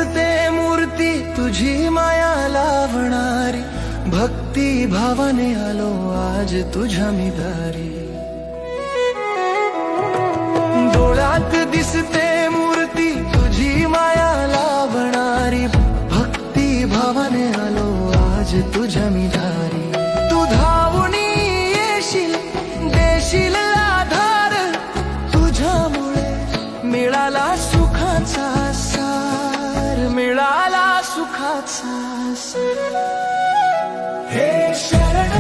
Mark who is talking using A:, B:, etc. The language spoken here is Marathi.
A: दिसते मूर्ती तुझी माया लावणारी, भक्ती भावाने आलो आज तुझ्या मी दारी. डोळ्यात दिसते मूर्ती तुझी माया लावणारी, भक्ती भावाने आलो आज तुझ्या मी दारी. तू धावून येशील देशील आधार, तुझ्यामुळे मिळाला सुखाचा सार, मिळाला सुखाचा सार. हे शरण